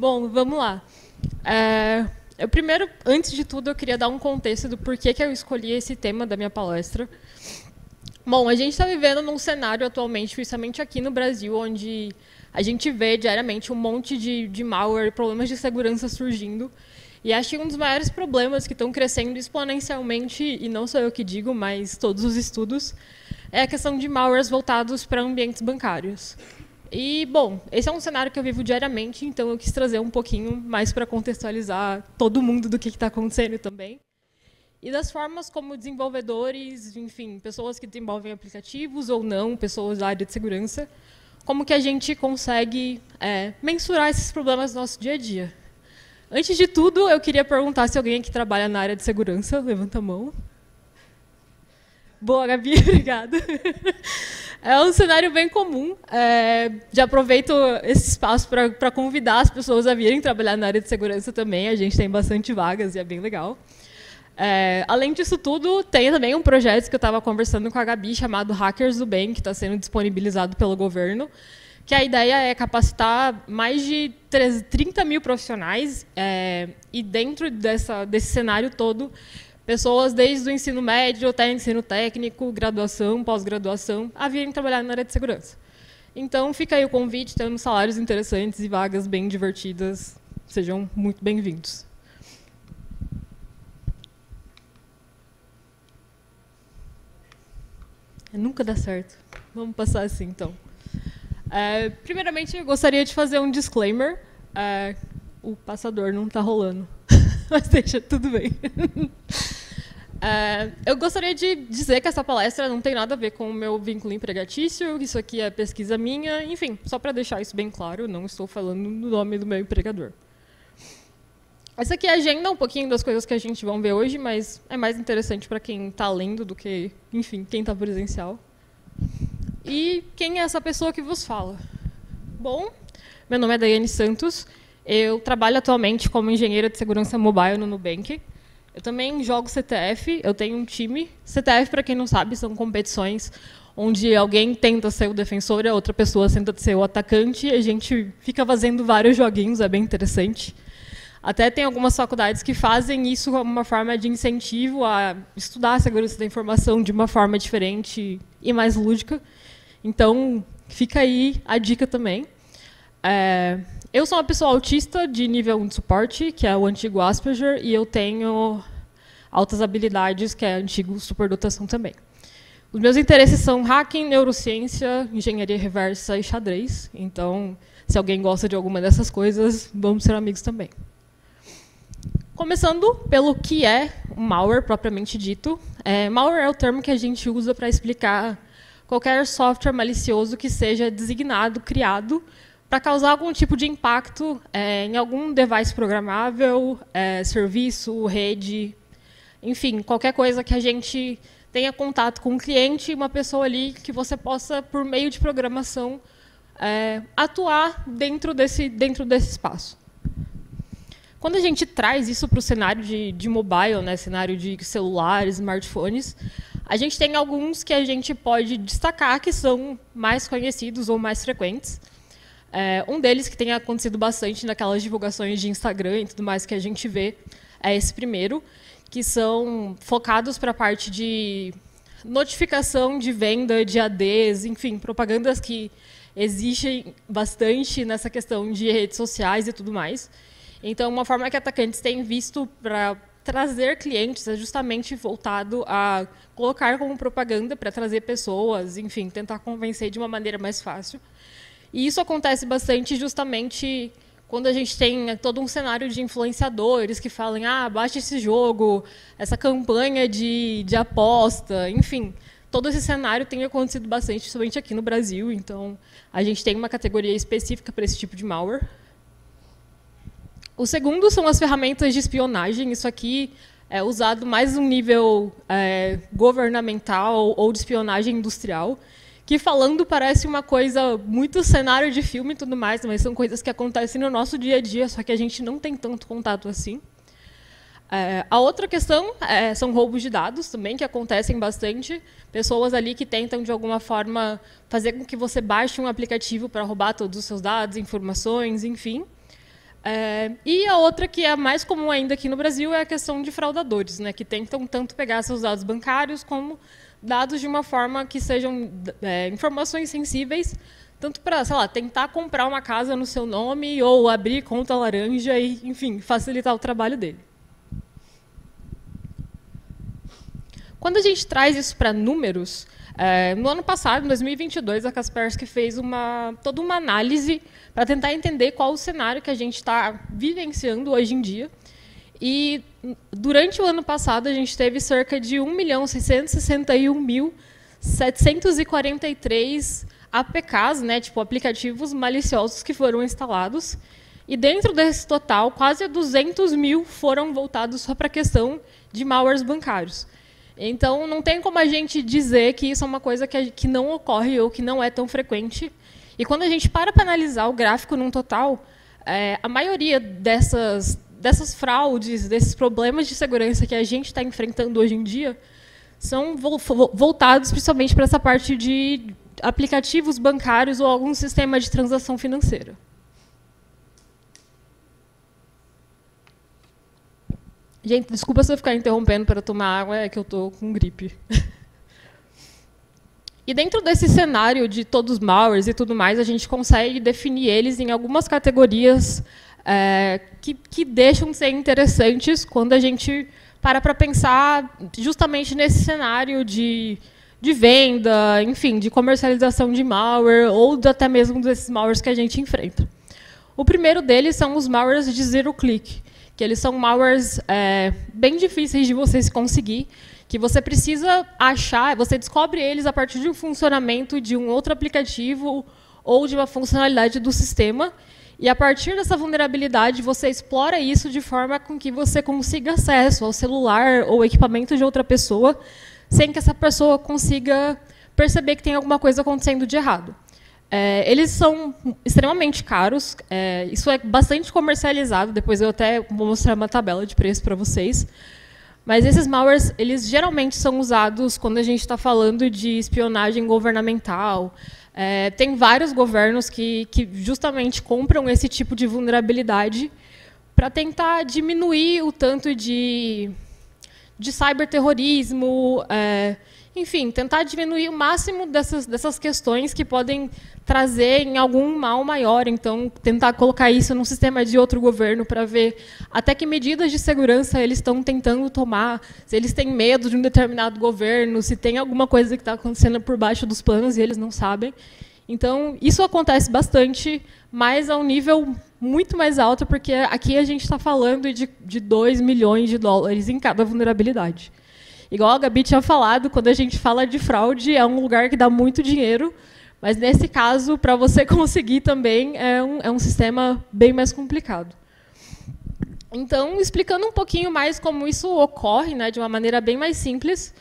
Bom, vamos lá. Primeiro, antes de tudo, eu queria dar um contexto do porquê que eu escolhi esse tema da minha palestra. Bom, a gente está vivendo num cenário atualmente, principalmente aqui no Brasil, onde a gente vê diariamente um monte de malware, problemas de segurança surgindo. E acho que um dos maiores problemas que estão crescendo exponencialmente, e não sou eu que digo, mas todos os estudos, é a questão de malwares voltados para ambientes bancários. E, bom, esse é um cenário que eu vivo diariamente, então eu quis trazer um pouquinho mais para contextualizar todo mundo do que está acontecendo também. E das formas como desenvolvedores, enfim, pessoas que desenvolvem aplicativos ou não, pessoas da área de segurança, como que a gente consegue mensurar esses problemas no nosso dia a dia. Antes de tudo, eu queria perguntar se alguém aqui trabalha na área de segurança. Levanta a mão. Boa, Gabi, obrigada. É um cenário bem comum. Já aproveito esse espaço para convidar as pessoas a virem trabalhar na área de segurança também. A gente tem bastante vagas e é bem legal. Além disso tudo, tem também um projeto que eu estava conversando com a Gabi, chamado Hackers do Bem, que está sendo disponibilizado pelo governo, que a ideia é capacitar mais de 30 mil profissionais e dentro desse cenário todo, pessoas desde o ensino médio até ensino técnico, graduação, pós-graduação, a virem trabalhar na área de segurança. Então, fica aí o convite, temos salários interessantes e vagas bem divertidas. Sejam muito bem-vindos. Nunca dá certo. Vamos passar assim, então. Primeiramente, eu gostaria de fazer um disclaimer. O passador não está rolando, mas deixa, tudo bem. Eu gostaria de dizer que essa palestra não tem nada a ver com o meu vínculo empregatício, isso aqui é pesquisa minha, enfim, só para deixar isso bem claro, não estou falando no nome do meu empregador. Essa aqui é a agenda, um pouquinho das coisas que a gente vai ver hoje, mas é mais interessante para quem está lendo do que, enfim, quem está presencial. E quem é essa pessoa que vos fala? Bom, meu nome é Daiane Santos, eu trabalho atualmente como engenheira de segurança mobile no Nubank. Eu também jogo CTF, eu tenho um time. CTF, para quem não sabe, são competições onde alguém tenta ser o defensor e a outra pessoa tenta ser o atacante, e a gente fica fazendo vários joguinhos, é bem interessante. Até tem algumas faculdades que fazem isso como uma forma de incentivo a estudar a segurança da informação de uma forma diferente e mais lúdica. Então, fica aí a dica também. Eu sou uma pessoa autista de nível 1 de suporte, que é o antigo Asperger, e eu tenho altas habilidades, que é antigo superdotação também. Os meus interesses são hacking, neurociência, engenharia reversa e xadrez. Então, se alguém gosta de alguma dessas coisas, vamos ser amigos também. Começando pelo que é o malware, propriamente dito. Malware é o termo que a gente usa para explicar qualquer software malicioso que seja designado, criado, para causar algum tipo de impacto em algum device programável, serviço, rede, enfim, qualquer coisa que a gente tenha contato com um cliente e uma pessoa ali que você possa, por meio de programação, atuar dentro desse espaço. Quando a gente traz isso para o cenário de mobile, né, cenário de celulares, smartphones, a gente tem alguns que a gente pode destacar que são mais conhecidos ou mais frequentes. Um deles que tem acontecido bastante naquelas divulgações de Instagram e tudo mais que a gente vê é esse primeiro, que são focados para a parte de notificação de venda de ADs, enfim, propagandas que existem bastante nessa questão de redes sociais e tudo mais. Então, uma forma que atacantes têm visto para trazer clientes é justamente voltado a colocar como propaganda para trazer pessoas, enfim, tentar convencer de uma maneira mais fácil. E isso acontece bastante justamente quando a gente tem todo um cenário de influenciadores que falam, baixa esse jogo, essa campanha de aposta, enfim. Todo esse cenário tem acontecido bastante, principalmente aqui no Brasil. Então, a gente tem uma categoria específica para esse tipo de malware. O segundo são as ferramentas de espionagem. Isso aqui é usado mais no nível governamental ou de espionagem industrial, que falando parece uma coisa muito cenário de filme e tudo mais, mas são coisas que acontecem no nosso dia a dia, só que a gente não tem tanto contato assim. A outra questão são roubos de dados também, que acontecem bastante. Pessoas ali que tentam, de alguma forma, fazer com que você baixe um aplicativo para roubar todos os seus dados, informações, enfim. E a outra, que é a mais comum ainda aqui no Brasil, é a questão de fraudadores, né, que tentam tanto pegar seus dados bancários como dados de uma forma que sejam informações sensíveis, tanto para, sei lá, tentar comprar uma casa no seu nome ou abrir conta laranja e, enfim, facilitar o trabalho dele. Quando a gente traz isso para números, no ano passado, em 2022, a Kaspersky fez toda uma análise para tentar entender qual o cenário que a gente está vivenciando hoje em dia. E, durante o ano passado, a gente teve cerca de 1.661.743 APKs, né, tipo aplicativos maliciosos que foram instalados. E, dentro desse total, quase 200 mil foram voltados só para a questão de malwares bancários. Então, não tem como a gente dizer que isso é uma coisa que não ocorre ou que não é tão frequente. E quando a gente para analisar o gráfico num total, a maioria dessas fraudes, desses problemas de segurança que a gente está enfrentando hoje em dia, são voltados principalmente para essa parte de aplicativos bancários ou algum sistema de transação financeira. Gente, desculpa se eu ficar interrompendo para tomar água, é que eu estou com gripe. E dentro desse cenário de todos os malwares e tudo mais, a gente consegue definir eles em algumas categorias que deixam de ser interessantes quando a gente para pensar justamente nesse cenário de venda, enfim, de comercialização de malware ou até mesmo desses malwares que a gente enfrenta. O primeiro deles são os malwares de zero click, que eles são malwares bem difíceis de você conseguir, que você precisa achar, você descobre eles a partir de um funcionamento de um outro aplicativo ou de uma funcionalidade do sistema, e a partir dessa vulnerabilidade você explora isso de forma com que você consiga acesso ao celular ou equipamento de outra pessoa, sem que essa pessoa consiga perceber que tem alguma coisa acontecendo de errado. Eles são extremamente caros, isso é bastante comercializado, depois eu até vou mostrar uma tabela de preço para vocês. Mas esses malwares, eles geralmente são usados quando a gente está falando de espionagem governamental. Tem vários governos que justamente compram esse tipo de vulnerabilidade para tentar diminuir o tanto de cyberterrorismo, enfim, tentar diminuir o máximo dessas questões que podem trazer em algum mal maior. Então, tentar colocar isso num sistema de outro governo para ver até que medidas de segurança eles estão tentando tomar, se eles têm medo de um determinado governo, se tem alguma coisa que está acontecendo por baixo dos panos e eles não sabem. Então, isso acontece bastante, mas a um nível muito mais alto, porque aqui a gente está falando de 2 milhões de dólares em cada vulnerabilidade. Igual a Gabi tinha falado, quando a gente fala de fraude, é um lugar que dá muito dinheiro, mas, nesse caso, para você conseguir também, é um sistema bem mais complicado. Então, explicando um pouquinho mais como isso ocorre, né, de uma maneira bem mais simples,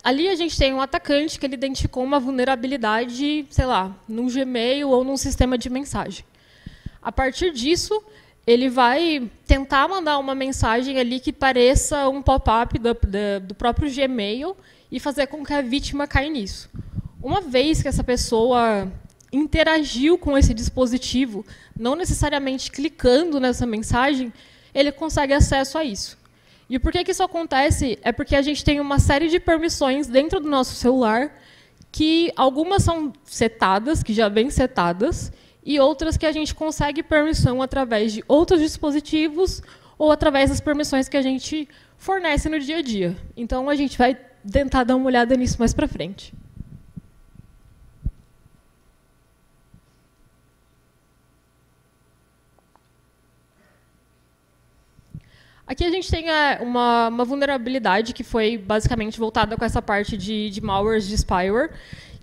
ali a gente tem um atacante que ele identificou uma vulnerabilidade, sei lá, num Gmail ou num sistema de mensagem. A partir disso, ele vai tentar mandar uma mensagem ali que pareça um pop-up do próprio Gmail e fazer com que a vítima caia nisso. Uma vez que essa pessoa interagiu com esse dispositivo, não necessariamente clicando nessa mensagem, ele consegue acesso a isso. E por que isso acontece? É porque a gente tem uma série de permissões dentro do nosso celular, que algumas são setadas, que já vêm setadas, e outras que a gente consegue permissão através de outros dispositivos ou através das permissões que a gente fornece no dia a dia. Então, a gente vai tentar dar uma olhada nisso mais para frente. Aqui a gente tem uma vulnerabilidade que foi basicamente voltada com essa parte de malwares de spyware,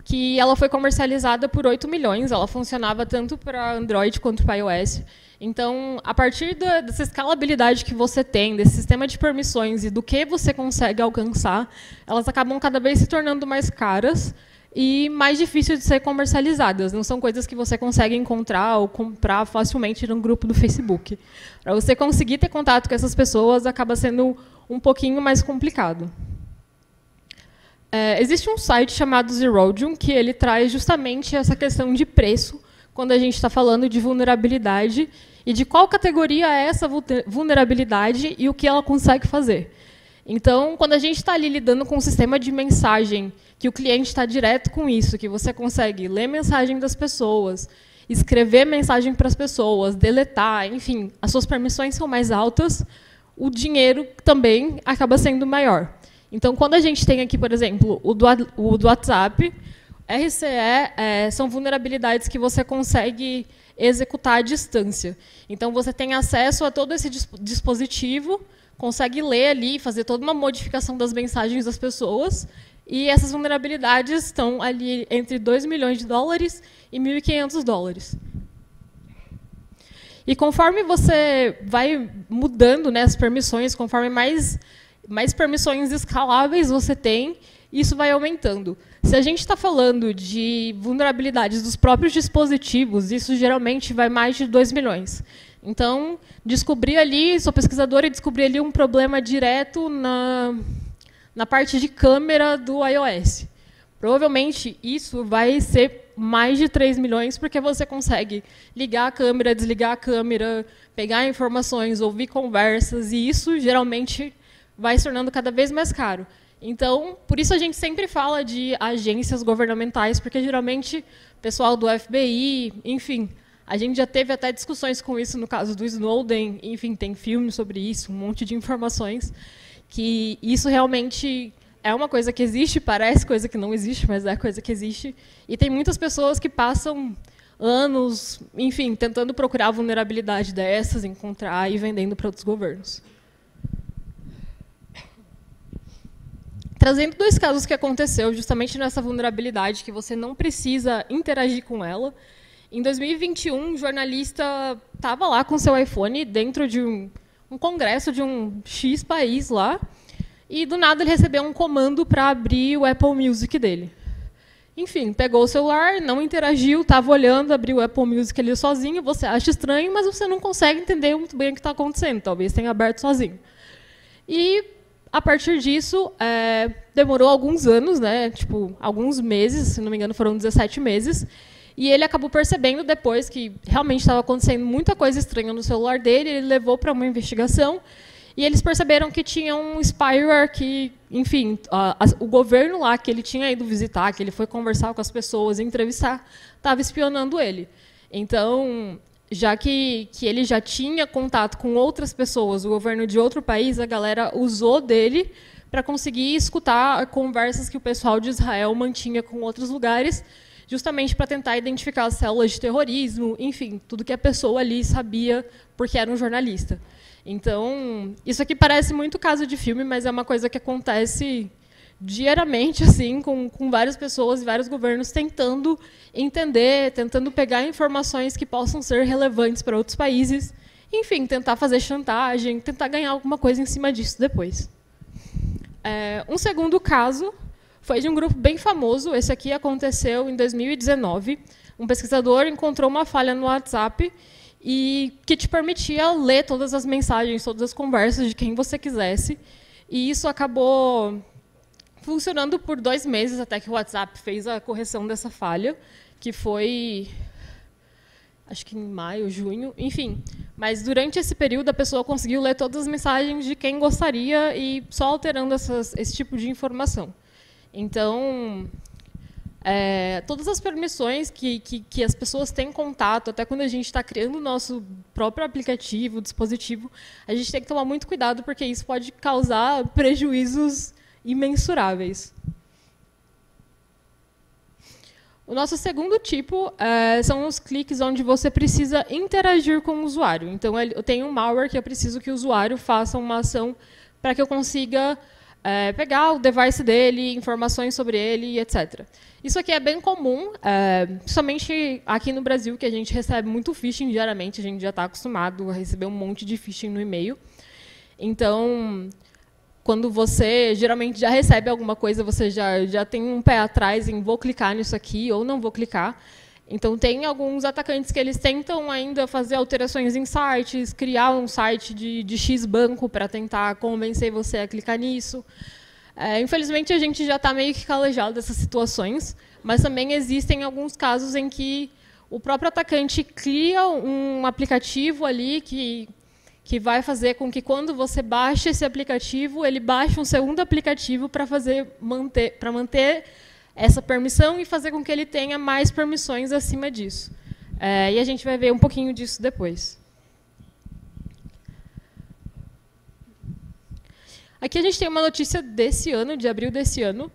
que ela foi comercializada por 8 milhões, ela funcionava tanto para Android quanto para iOS. Então, a partir dessa escalabilidade que você tem, desse sistema de permissões e do que você consegue alcançar, elas acabam cada vez se tornando mais caras e mais difíceis de ser comercializadas. Não são coisas que você consegue encontrar ou comprar facilmente num grupo do Facebook. Para você conseguir ter contato com essas pessoas, acaba sendo um pouquinho mais complicado. Existe um site chamado Zerodium, que ele traz justamente essa questão de preço quando a gente está falando de vulnerabilidade e de qual categoria é essa vulnerabilidade e o que ela consegue fazer. Então, quando a gente está ali lidando com um sistema de mensagem, que o cliente está direto com isso, que você consegue ler mensagem das pessoas, escrever mensagem para as pessoas, deletar, enfim, as suas permissões são mais altas, o dinheiro também acaba sendo maior. Então, quando a gente tem aqui, por exemplo, o do WhatsApp, RCE são vulnerabilidades que você consegue executar à distância. Então, você tem acesso a todo esse dispositivo, consegue ler ali, fazer toda uma modificação das mensagens das pessoas, e essas vulnerabilidades estão ali entre 2 milhões de dólares e 1.500 dólares. E conforme você vai mudando, né, as permissões, conforme mais permissões escaláveis você tem, isso vai aumentando. Se a gente está falando de vulnerabilidades dos próprios dispositivos, isso geralmente vai mais de 2 milhões. Então, descobrir ali, sou pesquisadora e descobri ali um problema direto na parte de câmera do iOS. Provavelmente, isso vai ser mais de 3 milhões, porque você consegue ligar a câmera, desligar a câmera, pegar informações, ouvir conversas, e isso, geralmente, vai se tornando cada vez mais caro. Então, por isso a gente sempre fala de agências governamentais, porque, geralmente, o pessoal do FBI, enfim, a gente já teve até discussões com isso no caso do Snowden, enfim, tem filmes sobre isso, um monte de informações, que isso realmente é uma coisa que existe, parece coisa que não existe, mas é coisa que existe. E tem muitas pessoas que passam anos, enfim, tentando procurar a vulnerabilidade dessas, encontrar e vendendo para outros governos. Trazendo 2 casos que aconteceu justamente nessa vulnerabilidade, que você não precisa interagir com ela. Em 2021, um jornalista estava lá com seu iPhone dentro de um congresso de um X país lá, e, do nada, ele recebeu um comando para abrir o Apple Music dele. Enfim, pegou o celular, não interagiu, estava olhando, abriu o Apple Music ali sozinho, você acha estranho, mas você não consegue entender muito bem o que está acontecendo, talvez tenha aberto sozinho. E, a partir disso, demorou alguns anos, né, tipo, alguns meses, se não me engano, foram 17 meses, e ele acabou percebendo depois que realmente estava acontecendo muita coisa estranha no celular dele, ele levou para uma investigação, e eles perceberam que tinha um spyware que, enfim, o governo lá que ele tinha ido visitar, que ele foi conversar com as pessoas, entrevistar, estava espionando ele. Então, já que ele já tinha contato com outras pessoas, o governo de outro país, a galera usou dele para conseguir escutar conversas que o pessoal de Israel mantinha com outros lugares, justamente para tentar identificar as células de terrorismo, enfim, tudo que a pessoa ali sabia porque era um jornalista. Então, isso aqui parece muito caso de filme, mas é uma coisa que acontece diariamente, assim, com várias pessoas e vários governos tentando entender, tentando pegar informações que possam ser relevantes para outros países, enfim, tentar fazer chantagem, tentar ganhar alguma coisa em cima disso depois. Um segundo caso foi de um grupo bem famoso. Esse aqui aconteceu em 2019. Um pesquisador encontrou uma falha no WhatsApp e que te permitia ler todas as mensagens, todas as conversas de quem você quisesse. E isso acabou funcionando por 2 meses, até que o WhatsApp fez a correção dessa falha, que foi, acho que em maio, junho, enfim. Mas, durante esse período, a pessoa conseguiu ler todas as mensagens de quem gostaria e só alterando esse tipo de informação. Então, todas as permissões que as pessoas têm contato, até quando a gente está criando o nosso próprio aplicativo, dispositivo, a gente tem que tomar muito cuidado, porque isso pode causar prejuízos imensuráveis. O nosso segundo tipo são os cliques onde você precisa interagir com o usuário. Então, eu tenho um malware que eu preciso que o usuário faça uma ação para que eu consiga pegar o device dele, informações sobre ele, etc. Isso aqui é bem comum, principalmente aqui no Brasil, que a gente recebe muito phishing diariamente, a gente já está acostumado a receber um monte de phishing no e-mail. Então, quando você geralmente já recebe alguma coisa, você já tem um pé atrás em vou clicar nisso aqui ou não vou clicar. Então, tem alguns atacantes que eles tentam ainda fazer alterações em sites, criar um site de X banco para tentar convencer você a clicar nisso. Infelizmente, a gente já está meio que calejado dessas situações, mas também existem alguns casos em que o próprio atacante cria um aplicativo ali que vai fazer com que, quando você baixa esse aplicativo, ele baixe um segundo aplicativo para manter essa permissão e fazer com que ele tenha mais permissões acima disso. E a gente vai ver um pouquinho disso depois. Aqui a gente tem uma notícia desse ano, de abril desse ano,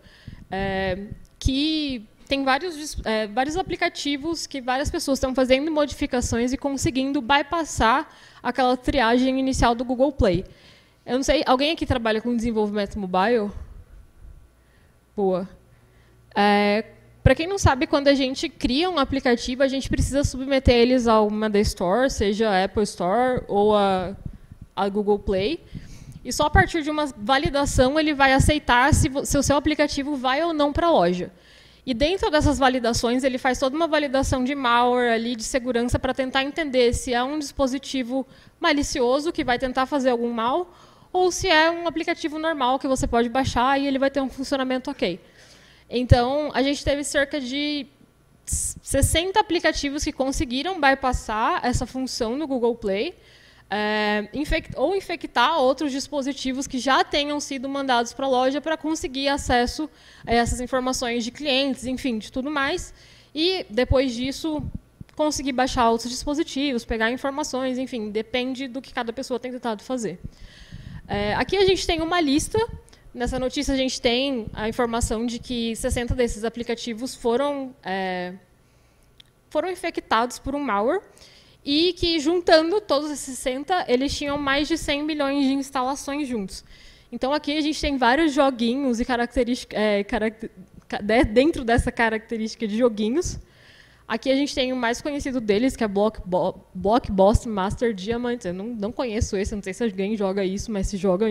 que tem vários aplicativos que várias pessoas estão fazendo modificações e conseguindo bypassar aquela triagem inicial do Google Play. Eu não sei, alguém aqui trabalha com desenvolvimento mobile? Boa. Para quem não sabe, quando a gente cria um aplicativo, a gente precisa submeter eles a uma da Store, seja a Apple Store ou a Google Play. E só a partir de uma validação ele vai aceitar se o seu aplicativo vai ou não para a loja. E dentro dessas validações, ele faz toda uma validação de malware, ali, de segurança, para tentar entender se é um dispositivo malicioso que vai tentar fazer algum mal, ou se é um aplicativo normal que você pode baixar e ele vai ter um funcionamento ok. Então, a gente teve cerca de 60 aplicativos que conseguiram bypassar essa função no Google Play, ou infectar outros dispositivos que já tenham sido mandados para a loja para conseguir acesso a essas informações de clientes, enfim, de tudo mais. E, depois disso, conseguir baixar outros dispositivos, pegar informações, enfim, depende do que cada pessoa tem tentado fazer. Aqui a gente tem uma lista. Nessa notícia, a gente tem a informação de que 60 desses aplicativos foram infectados por um malware, e que, juntando todos esses 60, eles tinham mais de 100 milhões de instalações juntos. Então, aqui a gente tem vários joguinhos e características dentro dessa característica de joguinhos. Aqui a gente tem o mais conhecido deles, que é Blockbuster Master Diamond. Eu não conheço esse, não sei se alguém joga isso, mas se joga,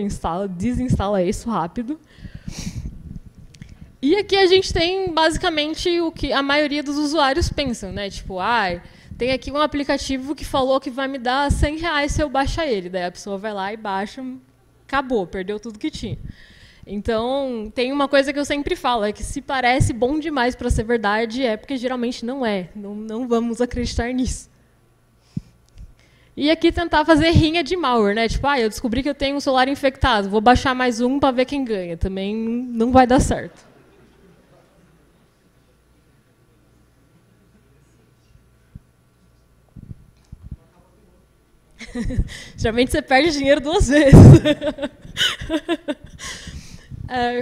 desinstala isso rápido. E aqui a gente tem, basicamente, o que a maioria dos usuários pensam, né? Tipo, tem aqui um aplicativo que falou que vai me dar R$100 se eu baixar ele. Daí a pessoa vai lá e baixa, acabou, perdeu tudo que tinha. Então, tem uma coisa que eu sempre falo, é que se parece bom demais para ser verdade, é porque geralmente não é. Não vamos acreditar nisso. E aqui tentar fazer rinha de malware, né? Tipo, eu descobri que eu tenho um celular infectado, vou baixar mais um para ver quem ganha. Também não vai dar certo. Geralmente você perde dinheiro 2 vezes.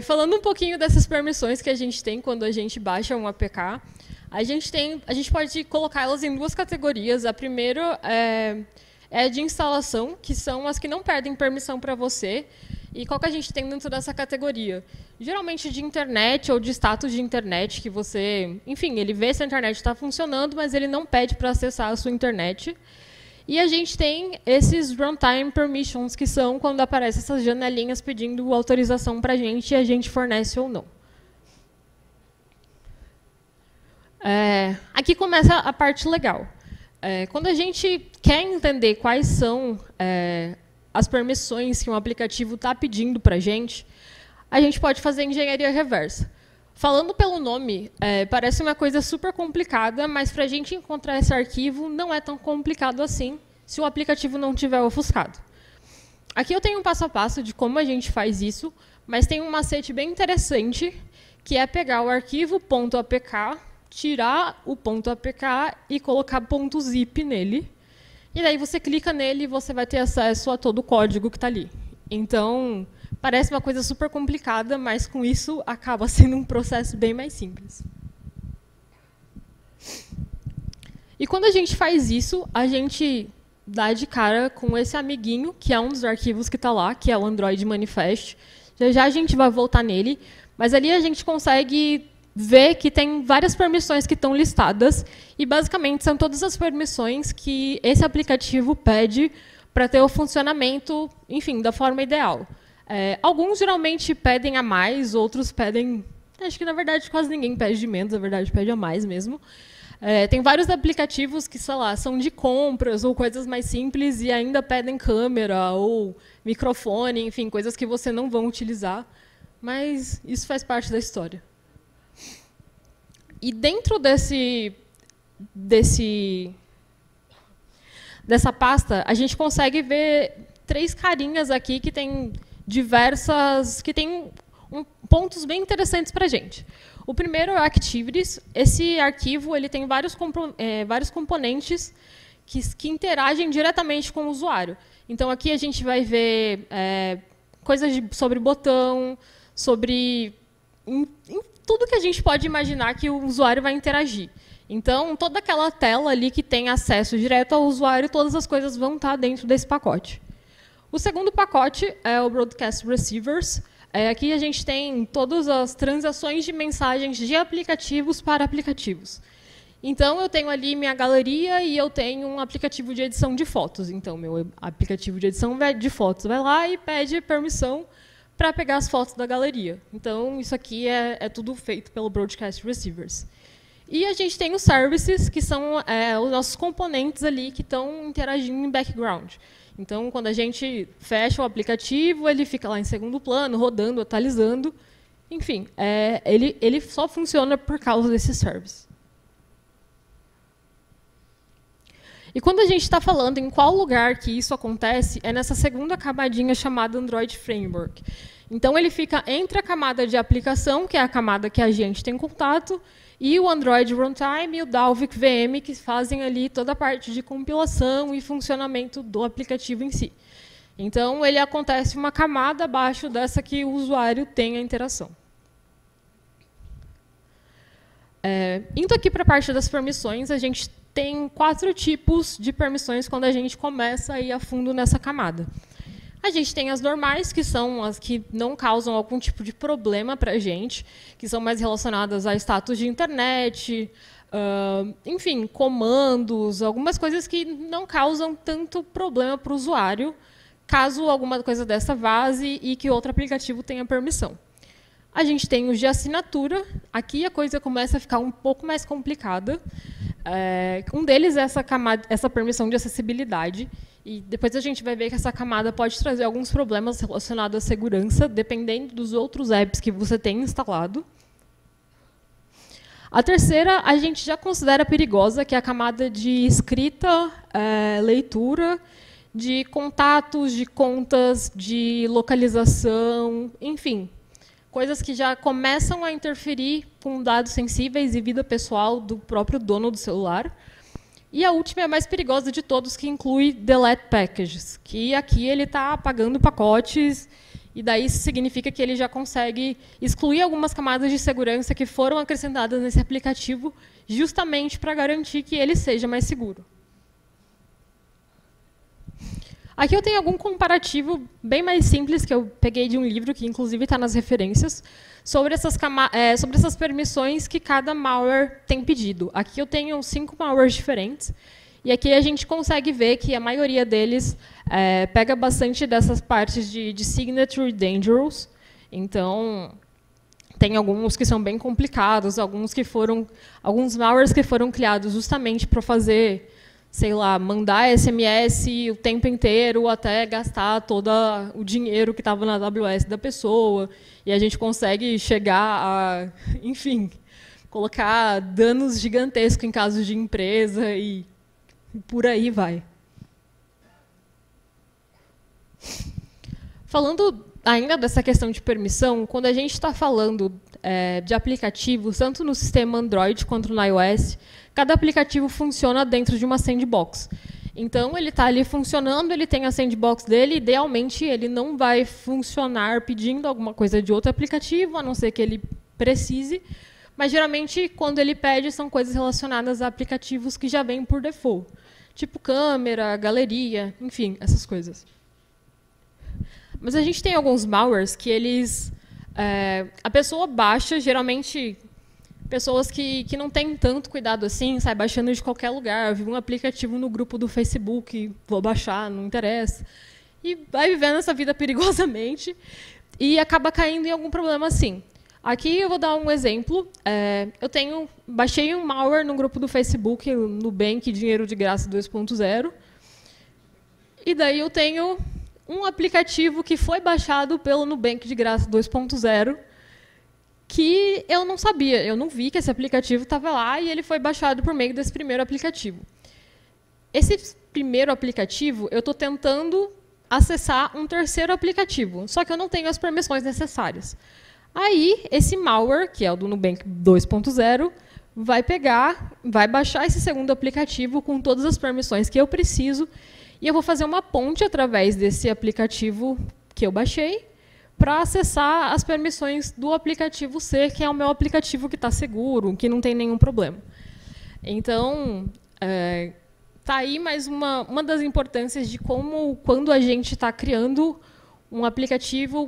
Falando um pouquinho dessas permissões que a gente tem quando a gente baixa um APK, a gente pode colocá-las em 2 categorias. A primeira é de instalação, que são as que não pedem permissão para você. E qual que a gente tem dentro dessa categoria? Geralmente de internet ou de status de internet, que você... Enfim, ele vê se a internet está funcionando, mas ele não pede para acessar a sua internet. E a gente tem esses runtime permissions, que são quando aparecem essas janelinhas pedindo autorização para a gente e a gente fornece ou não. Aqui começa a parte legal. Quando a gente quer entender quais são as permissões que um aplicativo está pedindo para a gente pode fazer engenharia reversa. Falando pelo nome, parece uma coisa super complicada, mas para a gente encontrar esse arquivo não é tão complicado assim, se o aplicativo não estiver ofuscado. Aqui eu tenho um passo a passo de como a gente faz isso, mas tem um macete bem interessante, que é pegar o arquivo .apk, tirar o .apk e colocar .zip nele. E daí você clica nele e você vai ter acesso a todo o código que está ali. Então, parece uma coisa super complicada, mas com isso acaba sendo um processo bem mais simples. E quando a gente faz isso, a gente dá de cara com esse amiguinho, que é um dos arquivos que está lá, que é o Android Manifest. Já a gente vai voltar nele, mas ali a gente consegue ver que tem várias permissões que estão listadas, e basicamente são todas as permissões que esse aplicativo pede para ter o funcionamento, enfim, da forma ideal. Alguns geralmente pedem a mais, outros pedem... Acho que, na verdade, quase ninguém pede de menos, na verdade, pede a mais mesmo. Tem vários aplicativos que, sei lá, são de compras ou coisas mais simples e ainda pedem câmera ou microfone, enfim, coisas que você não vão utilizar. Mas isso faz parte da história. E dentro dessa pasta, a gente consegue ver 3 carinhas aqui que tem pontos bem interessantes para a gente. O primeiro é o Activities. Esse arquivo ele tem vários componentes que interagem diretamente com o usuário. Então, aqui a gente vai ver coisas sobre botão, sobre em tudo que a gente pode imaginar que o usuário vai interagir. Então, toda aquela tela ali que tem acesso direto ao usuário, todas as coisas vão estar dentro desse pacote. O segundo pacote é o Broadcast Receivers. Aqui a gente tem todas as transações de mensagens de aplicativos para aplicativos. Então, eu tenho ali minha galeria e eu tenho um aplicativo de edição de fotos. Então, meu aplicativo de edição de fotos vai lá e pede permissão para pegar as fotos da galeria. Então, isso aqui é tudo feito pelo Broadcast Receivers. E a gente tem os services, que são os nossos componentes ali que estão interagindo em background. Então, quando a gente fecha o aplicativo, ele fica lá em segundo plano, rodando, atualizando. Enfim, ele só funciona por causa desse service. E quando a gente está falando em qual lugar que isso acontece, é nessa segunda camadinha chamada Android Framework. Então, ele fica entre a camada de aplicação, que é a camada que a gente tem contato, e o Android Runtime e o Dalvik VM, que fazem ali toda a parte de compilação e funcionamento do aplicativo em si. Então, ele acontece uma camada abaixo dessa que o usuário tem a interação. Indo aqui para a parte das permissões, a gente tem 4 tipos de permissões quando a gente começa a ir a fundo nessa camada. A gente tem as normais, que são as que não causam algum tipo de problema para a gente, que são mais relacionadas a status de internet, enfim, comandos, algumas coisas que não causam tanto problema para o usuário, caso alguma coisa dessa vaze e que outro aplicativo tenha permissão. A gente tem os de assinatura. Aqui a coisa começa a ficar um pouco mais complicada. Um deles é essa permissão de acessibilidade. E depois a gente vai ver que essa camada pode trazer alguns problemas relacionados à segurança, dependendo dos outros apps que você tem instalado. A terceira, a gente já considera perigosa, que é a camada de escrita, leitura, de contatos, de contas, de localização, enfim, coisas que já começam a interferir com dados sensíveis e vida pessoal do próprio dono do celular. E a última é a mais perigosa de todos, que inclui delete packages, que aqui ele está apagando pacotes, e daí isso significa que ele já consegue excluir algumas camadas de segurança que foram acrescentadas nesse aplicativo, justamente para garantir que ele seja mais seguro. Aqui eu tenho algum comparativo bem mais simples, que eu peguei de um livro, que inclusive está nas referências, sobre essas permissões que cada malware tem pedido. Aqui eu tenho 5 malwares diferentes, e aqui a gente consegue ver que a maioria deles pega bastante dessas partes de signature dangerous. Então, tem alguns que são bem complicados, alguns malwares que foram criados justamente para fazer, sei lá, mandar SMS o tempo inteiro até gastar todo o dinheiro que estava na AWS da pessoa. E a gente consegue chegar a, enfim, colocar danos gigantescos em casos de empresa e por aí vai. Falando ainda dessa questão de permissão, quando a gente está falando de aplicativos, tanto no sistema Android quanto no iOS, cada aplicativo funciona dentro de uma sandbox. Então, ele está ali funcionando, ele tem a sandbox dele, idealmente ele não vai funcionar pedindo alguma coisa de outro aplicativo, a não ser que ele precise, mas geralmente quando ele pede são coisas relacionadas a aplicativos que já vêm por default, tipo câmera, galeria, enfim, essas coisas. Mas a gente tem alguns malwares que eles... a pessoa baixa, geralmente... Pessoas que não têm tanto cuidado assim, sai baixando de qualquer lugar. Eu vi um aplicativo no grupo do Facebook, vou baixar, não interessa. E vai vivendo essa vida perigosamente e acaba caindo em algum problema assim. Aqui eu vou dar um exemplo. Baixei um malware no grupo do Facebook, no Nubank Dinheiro de Graça 2.0. E daí eu tenho um aplicativo que foi baixado pelo Nubank de Graça 2.0, que eu não sabia, eu não vi que esse aplicativo estava lá e ele foi baixado por meio desse primeiro aplicativo. Esse primeiro aplicativo, eu estou tentando acessar um terceiro aplicativo, só que eu não tenho as permissões necessárias. Aí, esse malware, que é o do Nubank 2.0, vai pegar, vai baixar esse segundo aplicativo com todas as permissões que eu preciso, e eu vou fazer uma ponte através desse aplicativo que eu baixei para acessar as permissões do aplicativo C, que é o meu aplicativo que está seguro, que não tem nenhum problema. Então, está aí mais uma das importâncias de como, quando a gente está criando um aplicativo,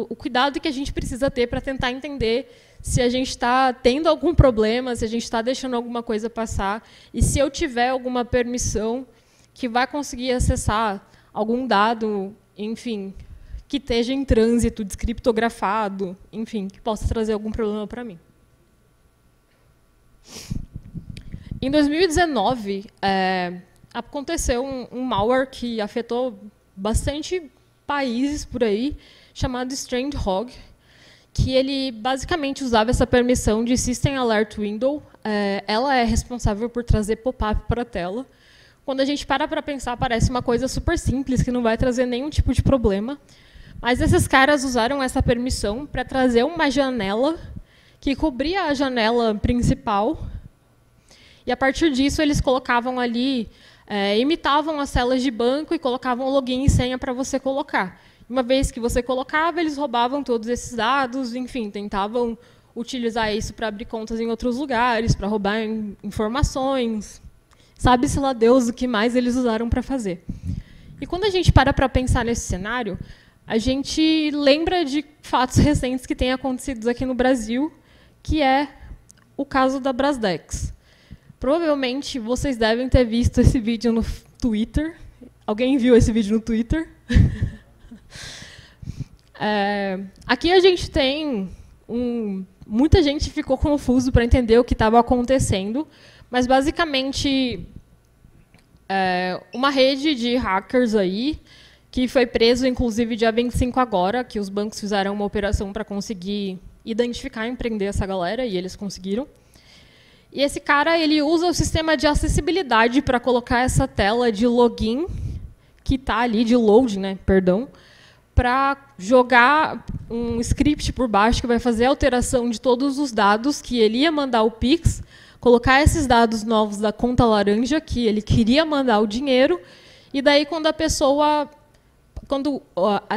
o cuidado que a gente precisa ter para tentar entender se a gente está tendo algum problema, se a gente está deixando alguma coisa passar, e se eu tiver alguma permissão que vai conseguir acessar algum dado, enfim, que esteja em trânsito, descriptografado, enfim, que possa trazer algum problema para mim. Em 2019, aconteceu um malware que afetou bastante países por aí, chamado Strandhog, que ele basicamente usava essa permissão de System Alert Window. Ela é responsável por trazer pop-up para a tela. Quando a gente para pensar, parece uma coisa super simples, que não vai trazer nenhum tipo de problema. Mas esses caras usaram essa permissão para trazer uma janela que cobria a janela principal. E, a partir disso, eles colocavam ali, imitavam as telas de banco e colocavam login e senha para você colocar. Uma vez que você colocava, eles roubavam todos esses dados, enfim, tentavam utilizar isso para abrir contas em outros lugares, para roubar informações. Sabe-se lá Deus o que mais eles usaram para fazer. E quando a gente para pensar nesse cenário, a gente lembra de fatos recentes que têm acontecido aqui no Brasil, que é o caso da Brasdex. Provavelmente vocês devem ter visto esse vídeo no Twitter. Alguém viu esse vídeo no Twitter? Aqui a gente tem muita gente ficou confuso para entender o que estava acontecendo, mas basicamente uma rede de hackers aí que foi preso, inclusive, dia 25 agora, que os bancos fizeram uma operação para conseguir identificar e prender essa galera, e eles conseguiram. E esse cara ele usa o sistema de acessibilidade para colocar essa tela de login, que está ali, de load, né, perdão, para jogar um script por baixo que vai fazer a alteração de todos os dados que ele ia mandar o Pix, colocar esses dados novos da conta laranja, que ele queria mandar o dinheiro, e daí, quando a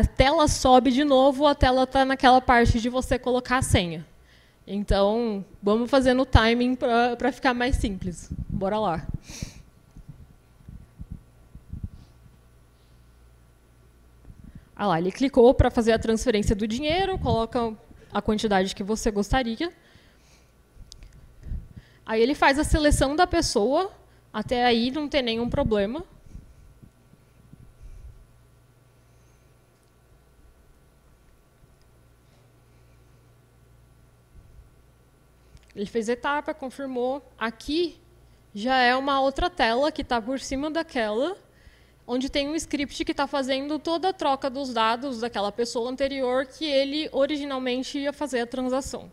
tela sobe de novo, a tela está naquela parte de você colocar a senha. Então, vamos fazer no timing para ficar mais simples. Bora lá. Lá, ele clicou para fazer a transferência do dinheiro, coloca a quantidade que você gostaria. Aí ele faz a seleção da pessoa, até aí não tem nenhum problema. Ele fez a etapa, confirmou. Aqui já é uma outra tela que está por cima daquela, onde tem um script que está fazendo toda a troca dos dados daquela pessoa anterior que ele originalmente ia fazer a transação.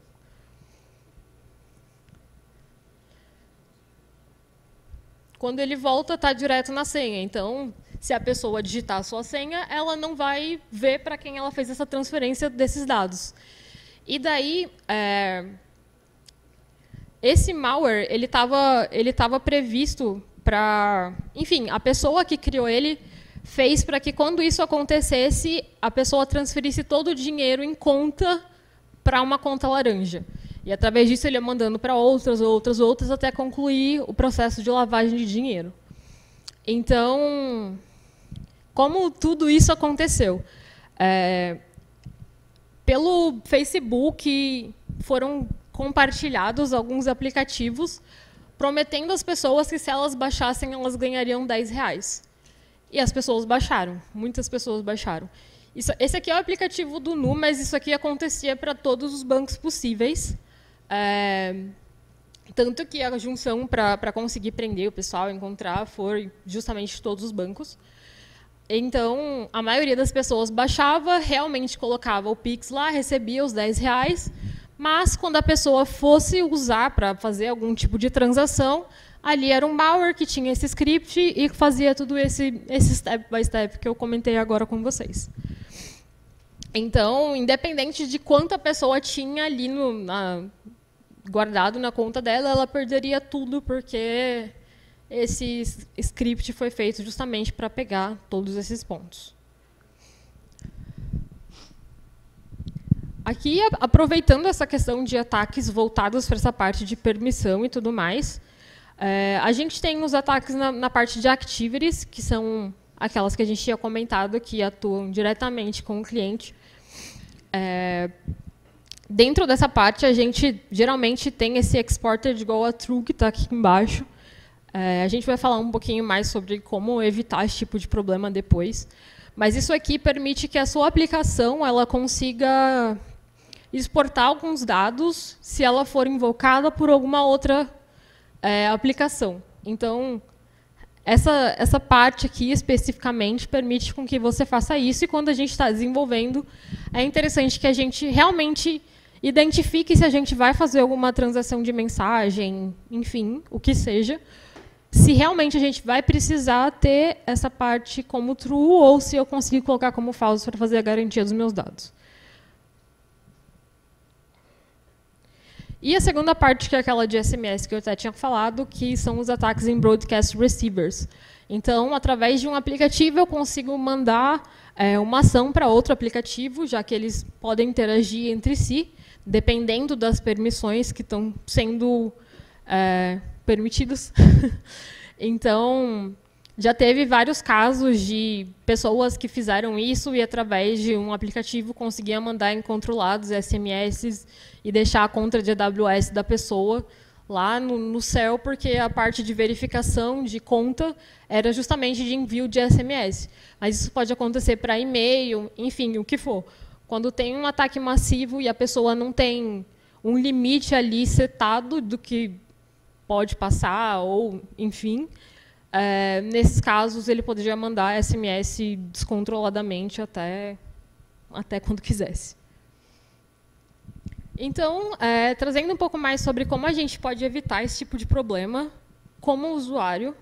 Quando ele volta, está direto na senha. Então, se a pessoa digitar a sua senha, ela não vai ver para quem ela fez essa transferência desses dados. E daí, esse malware ele estava previsto para... Enfim, a pessoa que criou ele fez para que, quando isso acontecesse, a pessoa transferisse todo o dinheiro em conta para uma conta laranja. E, através disso, ele ia mandando para outras, até concluir o processo de lavagem de dinheiro. Então, como tudo isso aconteceu? Pelo Facebook, foram compartilhados alguns aplicativos prometendo às pessoas que, se elas baixassem, elas ganhariam R$10. E as pessoas baixaram. Muitas pessoas baixaram. Esse aqui é o aplicativo do Nu, mas isso aqui acontecia para todos os bancos possíveis. Tanto que a junção para conseguir prender o pessoal, encontrar, foi justamente todos os bancos. Então, a maioria das pessoas baixava, realmente colocava o Pix lá, recebia os R$10, Mas, quando a pessoa fosse usar para fazer algum tipo de transação, ali era um malware que tinha esse script e fazia tudo esse step by step que eu comentei agora com vocês. Então, independente de quanto a pessoa tinha ali guardado na conta dela, ela perderia tudo, porque esse script foi feito justamente para pegar todos esses pontos. Aqui, aproveitando essa questão de ataques voltados para essa parte de permissão e tudo mais, a gente tem os ataques na parte de activities, que são aquelas que a gente tinha comentado, que atuam diretamente com o cliente. Dentro dessa parte, a gente geralmente tem esse exported igual a true, que está aqui embaixo. A gente vai falar um pouquinho mais sobre como evitar esse tipo de problema depois. Mas isso aqui permite que a sua aplicação ela consiga exportar alguns dados se ela for invocada por alguma outra aplicação. Então, essa parte aqui, especificamente, permite com que você faça isso. E quando a gente está desenvolvendo, é interessante que a gente realmente identifique se a gente vai fazer alguma transação de mensagem, enfim, o que seja, se realmente a gente vai precisar ter essa parte como true ou se eu conseguir colocar como false para fazer a garantia dos meus dados. E a segunda parte, que é aquela de SMS que eu até tinha falado, que são os ataques em broadcast receivers. Então, através de um aplicativo, eu consigo mandar uma ação para outro aplicativo, já que eles podem interagir entre si, dependendo das permissões que estão sendo permitidas. Então, já teve vários casos de pessoas que fizeram isso e, através de um aplicativo, conseguiam mandar incontrolados SMS e deixar a conta de AWS da pessoa lá no céu, porque a parte de verificação de conta era justamente de envio de SMS. Mas isso pode acontecer para e-mail, enfim, o que for. Quando tem um ataque massivo e a pessoa não tem um limite ali setado do que pode passar, ou, enfim, nesses casos ele poderia mandar SMS descontroladamente até quando quisesse. Então, trazendo um pouco mais sobre como a gente pode evitar esse tipo de problema como usuário.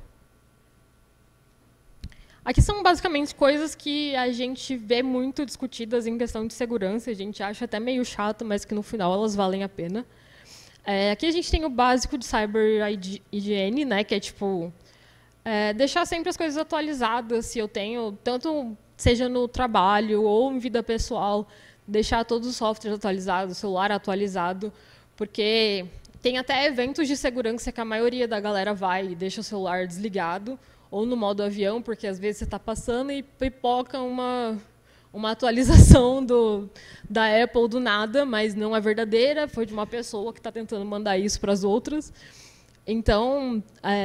Aqui são basicamente coisas que a gente vê muito discutidas em questão de segurança. A gente acha até meio chato, mas que no final elas valem a pena. Aqui a gente tem o básico de Cyber Hygiene, né, que é tipo deixar sempre as coisas atualizadas. Se eu tenho, tanto seja no trabalho ou em vida pessoal, deixar todos os softwares atualizados, o celular atualizado, porque tem até eventos de segurança que a maioria da galera vai e deixa o celular desligado, ou no modo avião, porque às vezes você está passando e pipoca uma atualização da Apple do nada, mas não é verdadeira, foi de uma pessoa que está tentando mandar isso para as outras. Então,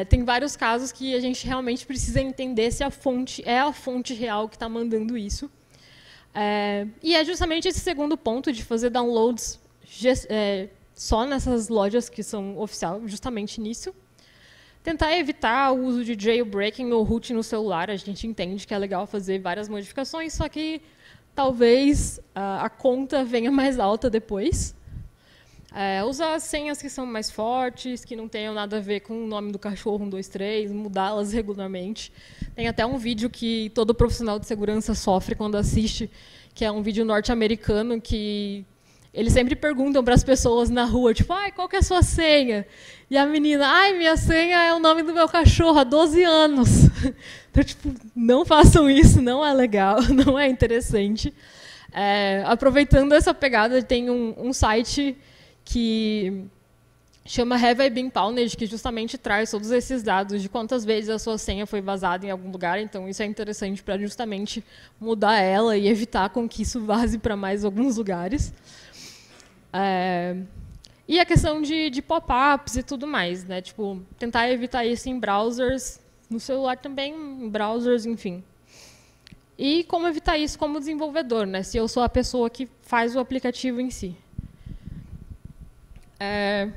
tem vários casos que a gente realmente precisa entender se a fonte é a fonte real que está mandando isso. E é justamente esse segundo ponto de fazer downloads só nessas lojas que são oficiais, justamente nisso. Tentar evitar o uso de jailbreaking ou root no celular. A gente entende que é legal fazer várias modificações, só que talvez a conta venha mais alta depois. Usar senhas que são mais fortes, que não tenham nada a ver com o nome do cachorro 123, mudá-las regularmente. Tem até um vídeo que todo profissional de segurança sofre quando assiste, que é um vídeo norte-americano que eles sempre perguntam para as pessoas na rua, tipo, qual que é a sua senha? E a menina, minha senha é o nome do meu cachorro há 12 anos. Então, tipo, não façam isso, não é legal, não é interessante. Aproveitando essa pegada, tem um site que chama Have I Been Pwned, que justamente traz todos esses dados de quantas vezes a sua senha foi vazada em algum lugar. Então, isso é interessante para justamente mudar ela e evitar com que isso vaze para mais alguns lugares. E a questão de pop-ups e tudo mais, né? Tipo, tentar evitar isso em browsers, no celular também, em browsers, enfim. E como evitar isso como desenvolvedor, né? Se eu sou a pessoa que faz o aplicativo em si.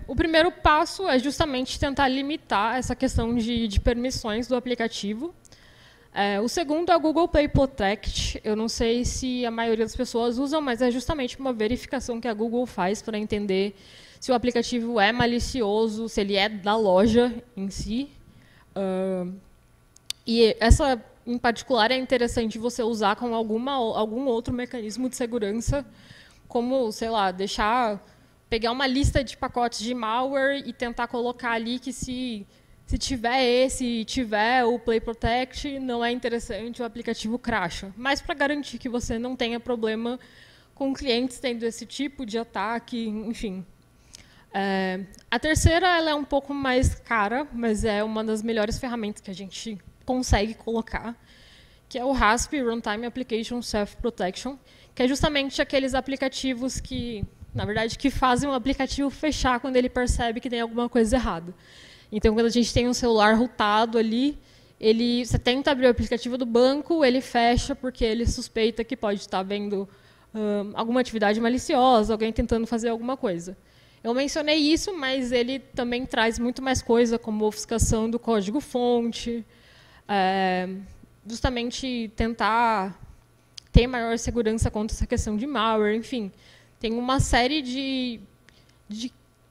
O primeiro passo é justamente tentar limitar essa questão de permissões do aplicativo. O segundo é o Google Play Protect. Eu não sei se a maioria das pessoas usam, mas é justamente uma verificação que a Google faz para entender se o aplicativo é malicioso, se ele é da loja em si. E essa, em particular, é interessante você usar com algum outro mecanismo de segurança, como, sei lá, pegar uma lista de pacotes de malware e tentar colocar ali que se tiver o Play Protect, não é interessante, o aplicativo crasha. Mas para garantir que você não tenha problema com clientes tendo esse tipo de ataque, enfim. A terceira ela é um pouco mais cara, mas é uma das melhores ferramentas que a gente consegue colocar, que é o RASP, Runtime Application Self-Protection, que é justamente aqueles aplicativos que, na verdade, que fazem o aplicativo fechar quando ele percebe que tem alguma coisa errada. Então, quando a gente tem um celular rootado ali, você tenta abrir o aplicativo do banco, ele fecha porque ele suspeita que pode estar vendo alguma atividade maliciosa, alguém tentando fazer alguma coisa. Eu mencionei isso, mas ele também traz muito mais coisa, como ofuscação do código-fonte, justamente tentar ter maior segurança contra essa questão de malware, enfim. Tem uma série de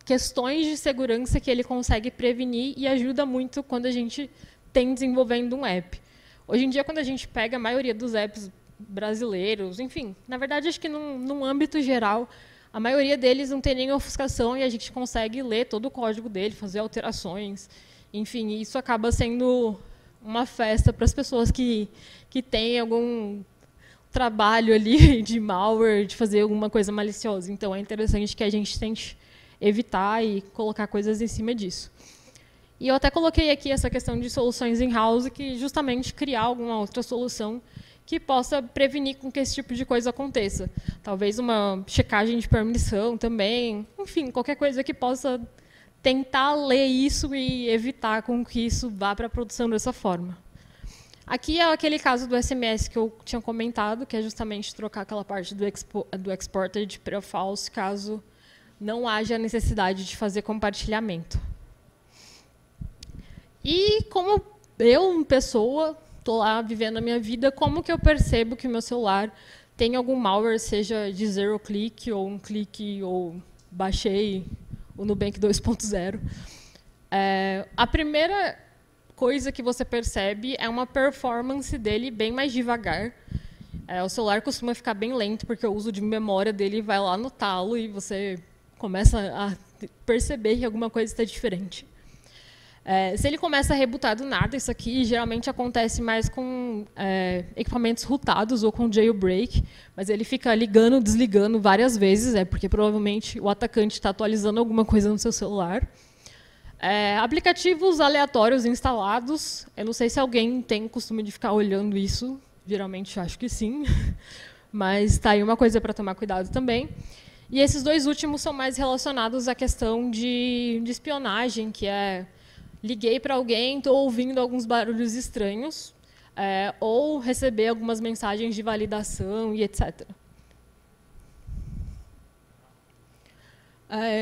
questões de segurança que ele consegue prevenir e ajuda muito quando a gente tem desenvolvendo um app. Hoje em dia, quando a gente pega a maioria dos apps brasileiros, enfim, na verdade, acho que num âmbito geral, a maioria deles não tem nem ofuscação e a gente consegue ler todo o código dele, fazer alterações. Enfim, isso acaba sendo uma festa para as pessoas que têm algum trabalho ali de malware, de fazer alguma coisa maliciosa. Então, é interessante que a gente tente evitar e colocar coisas em cima disso. E eu até coloquei aqui essa questão de soluções in-house, que justamente criar alguma outra solução que possa prevenir com que esse tipo de coisa aconteça. Talvez uma checagem de permissão também, enfim, qualquer coisa que possa tentar ler isso e evitar com que isso vá para a produção dessa forma. Aqui é aquele caso do SMS que eu tinha comentado, que é justamente trocar aquela parte do exported para false, caso não haja necessidade de fazer compartilhamento. E como eu, pessoa, estou lá vivendo a minha vida, como que eu percebo que o meu celular tem algum malware, seja de zero click, ou um clique, ou baixei o Nubank 2.0? A primeira coisa que você percebe é uma performance dele bem mais devagar. O celular costuma ficar bem lento, porque o uso de memória dele vai lá no talo e você começa a perceber que alguma coisa está diferente. Se ele começa a rebootar do nada, isso aqui geralmente acontece mais com equipamentos rootados ou com jailbreak, mas ele fica ligando, desligando várias vezes, porque provavelmente o atacante está atualizando alguma coisa no seu celular. Aplicativos aleatórios instalados, eu não sei se alguém tem o costume de ficar olhando isso, geralmente acho que sim, mas está aí uma coisa para tomar cuidado também. E esses dois últimos são mais relacionados à questão de espionagem, que é liguei para alguém, estou ouvindo alguns barulhos estranhos, ou receber algumas mensagens de validação e etc.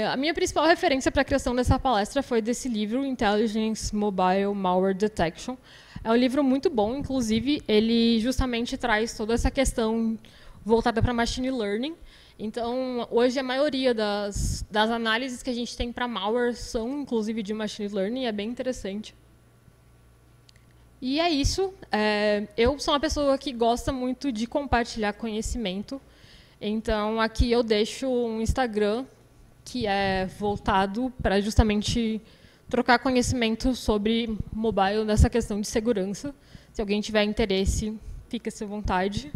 A minha principal referência para a criação dessa palestra foi desse livro, Intelligence Mobile Malware Detection. É um livro muito bom, inclusive, ele justamente traz toda essa questão voltada para machine learning. Então, hoje, a maioria das análises que a gente tem para malware são, inclusive, de machine learning, é bem interessante. E é isso. Eu sou uma pessoa que gosta muito de compartilhar conhecimento. Então, aqui eu deixo um Instagram que é voltado para justamente trocar conhecimento sobre mobile nessa questão de segurança. Se alguém tiver interesse, fique-se à vontade.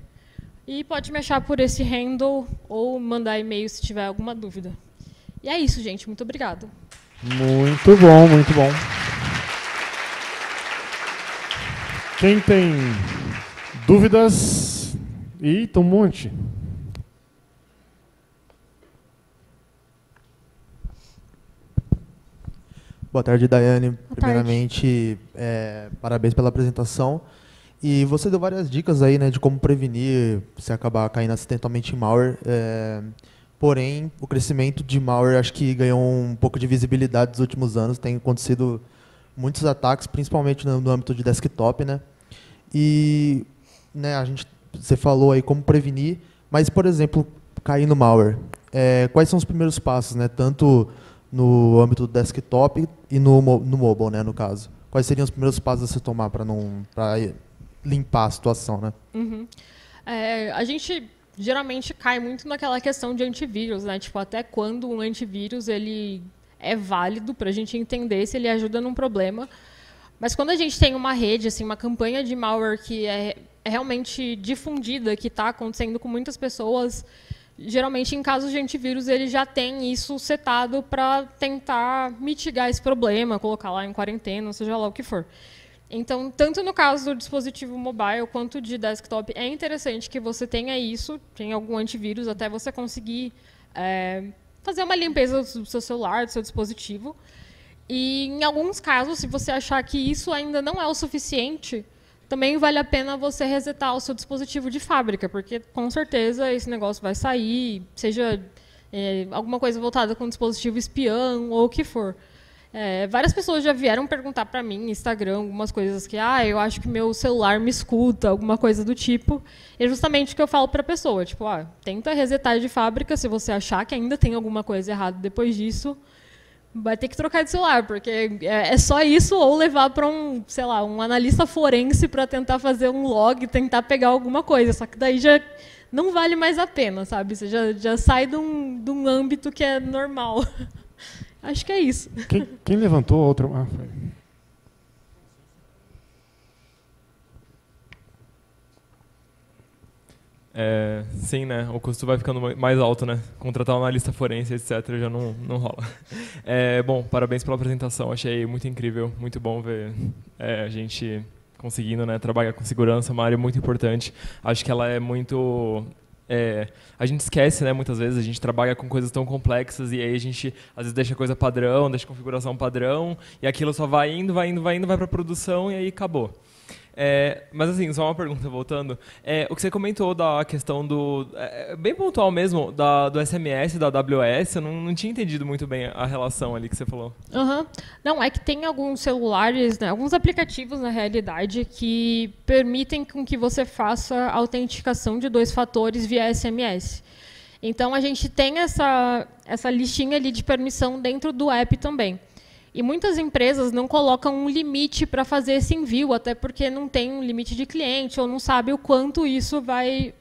E pode me achar por esse handle ou mandar e-mail se tiver alguma dúvida. E é isso, gente. Muito obrigada. Muito bom, muito bom. Quem tem dúvidas? Tem um monte. Boa tarde, Daiane. Boa tarde. Primeiramente, parabéns pela apresentação. E você deu várias dicas aí, de como prevenir se acabar caindo acidentalmente em malware. Porém, o crescimento de malware acho que ganhou um pouco de visibilidade nos últimos anos. Tem acontecido muitos ataques, principalmente no âmbito de desktop, E né, você falou aí como prevenir, mas, por exemplo, cair no malware. Quais são os primeiros passos, né, tanto no âmbito do desktop e no mobile, né, no caso? Quais seriam os primeiros passos a se tomar para limpar a situação, né? Uhum. A gente geralmente cai muito naquela questão de antivírus, né? Tipo, até quando um antivírus ele é válido para a gente entender se ele ajuda num problema. Mas quando a gente tem uma rede, assim, uma campanha de malware que é realmente difundida, que está acontecendo com muitas pessoas, geralmente em casos de antivírus ele já tem isso setado para tentar mitigar esse problema, colocar lá em quarentena, seja lá o que for. Então, tanto no caso do dispositivo mobile quanto de desktop, é interessante que você tenha isso, tenha algum antivírus, até você conseguir fazer uma limpeza do seu celular, do seu dispositivo. E, em alguns casos, se você achar que isso ainda não é o suficiente, também vale a pena você resetar o seu dispositivo de fábrica, porque, com certeza, esse negócio vai sair, seja alguma coisa voltada com dispositivo espião ou o que for. Várias pessoas já vieram perguntar para mim no Instagram algumas coisas que eu acho que meu celular me escuta, alguma coisa do tipo. E é justamente o que eu falo para a pessoa, tipo, tenta resetar de fábrica, se você achar que ainda tem alguma coisa errada depois disso, vai ter que trocar de celular, porque é só isso, ou levar para um analista forense para tentar fazer um log, tentar pegar alguma coisa, só que daí já não vale mais a pena, sabe? Você já sai de um âmbito que é normal. Acho que é isso. Quem levantou a outra? Foi. Sim, né? O custo vai ficando mais alto, né? Contratar um analista forense, etc., já não rola. Bom, parabéns pela apresentação. Achei muito incrível, muito bom ver a gente conseguindo, né, trabalhar com segurança, uma área muito importante. Acho que ela é muito... a gente esquece, né, muitas vezes, a gente trabalha com coisas tão complexas e aí a gente às vezes deixa coisa padrão, deixa configuração padrão e aquilo só vai indo, vai para a produção e aí acabou. Mas assim, só uma pergunta voltando. O que você comentou da questão do... bem pontual mesmo, do SMS, da AWS, eu não tinha entendido muito bem a relação ali que você falou. Uhum. Não, é que tem alguns celulares, né, alguns aplicativos, na realidade, que permitem com que você faça autenticação de 2 fatores via SMS. Então, a gente tem essa listinha ali de permissão dentro do app também. E muitas empresas não colocam um limite para fazer esse envio, até porque não tem um limite de cliente ou não sabe o quanto isso vai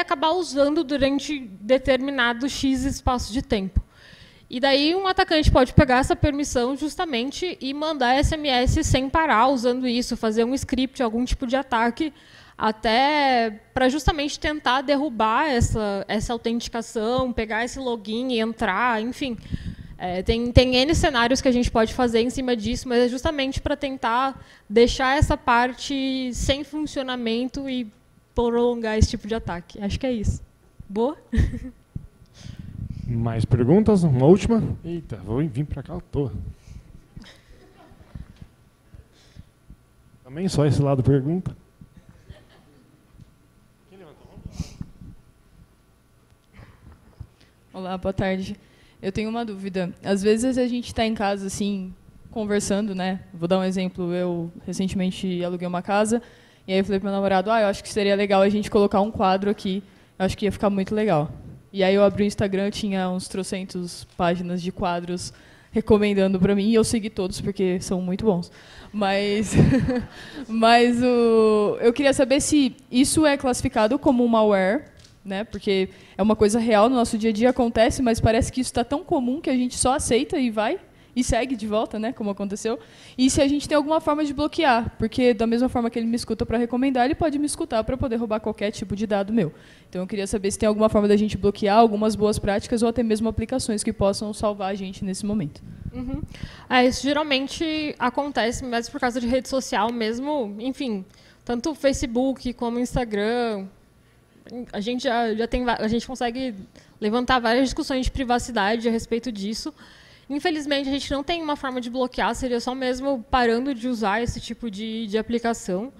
acabar usando durante determinado X espaço de tempo. E daí um atacante pode pegar essa permissão justamente e mandar SMS sem parar usando isso, fazer um script, algum tipo de ataque, até para justamente tentar derrubar essa autenticação, pegar esse login e entrar, enfim... Tem N cenários que a gente pode fazer em cima disso, mas é justamente para tentar deixar essa parte sem funcionamento e prolongar esse tipo de ataque. Acho que é isso. Boa? Mais perguntas? Uma última? Eita, vou vir para cá à toa. Também só esse lado pergunta. Quem levantou a mão? Olá, boa tarde. Eu tenho uma dúvida. Às vezes a gente está em casa, assim, conversando, né? Vou dar um exemplo. Eu recentemente aluguei uma casa e aí eu falei para meu namorado, eu acho que seria legal a gente colocar um quadro aqui. Eu acho que ia ficar muito legal. E aí eu abri o Instagram, tinha uns 300 páginas de quadros recomendando para mim e eu segui todos porque são muito bons. Mas eu queria saber se isso é classificado como um malware, né? Porque é uma coisa real no nosso dia a dia, acontece, mas parece que isso está tão comum que a gente só aceita e vai e segue de volta, né? Como aconteceu. E se a gente tem alguma forma de bloquear, porque da mesma forma que ele me escuta para recomendar, ele pode me escutar para poder roubar qualquer tipo de dado meu. Então eu queria saber se tem alguma forma da gente bloquear algumas boas práticas ou até mesmo aplicações que possam salvar a gente nesse momento. Uhum. Isso geralmente acontece mais por causa de rede social mesmo, enfim, tanto o Facebook como o Instagram. A gente a gente consegue levantar várias discussões de privacidade a respeito disso. Infelizmente, a gente não tem uma forma de bloquear, seria só mesmo parando de usar esse tipo de aplicação.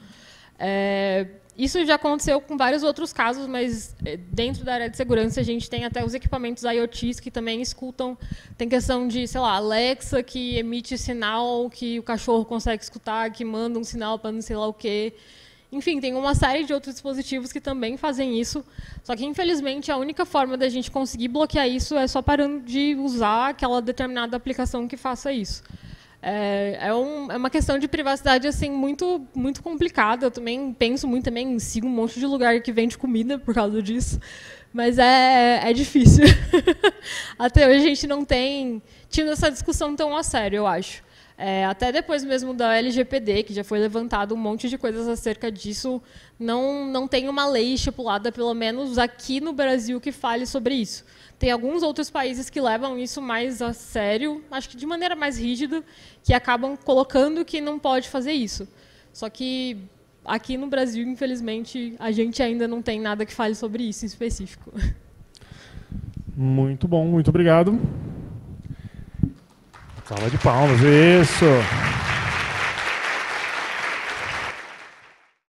Isso já aconteceu com vários outros casos, mas dentro da área de segurança a gente tem até os equipamentos IoTs que também escutam. Tem questão de, sei lá, Alexa que emite sinal que o cachorro consegue escutar, que manda um sinal para não sei lá o quê. Enfim, tem uma série de outros dispositivos que também fazem isso. Só que, infelizmente, a única forma da gente conseguir bloquear isso é só parando de usar aquela determinada aplicação que faça isso. É uma questão de privacidade assim, muito, muito complicada. Eu também penso muito, também sigo um monte de lugar que vende comida por causa disso. Mas é difícil. Até hoje a gente não tem tido essa discussão tão a sério, eu acho. Até depois mesmo da LGPD, que já foi levantado um monte de coisas acerca disso, não tem uma lei estipulada, pelo menos aqui no Brasil, que fale sobre isso. Tem alguns outros países que levam isso mais a sério, acho que de maneira mais rígida, que acabam colocando que não pode fazer isso. Só que aqui no Brasil, infelizmente, a gente ainda não tem nada que fale sobre isso em específico. Muito bom, muito obrigado. Salva de palmas, isso.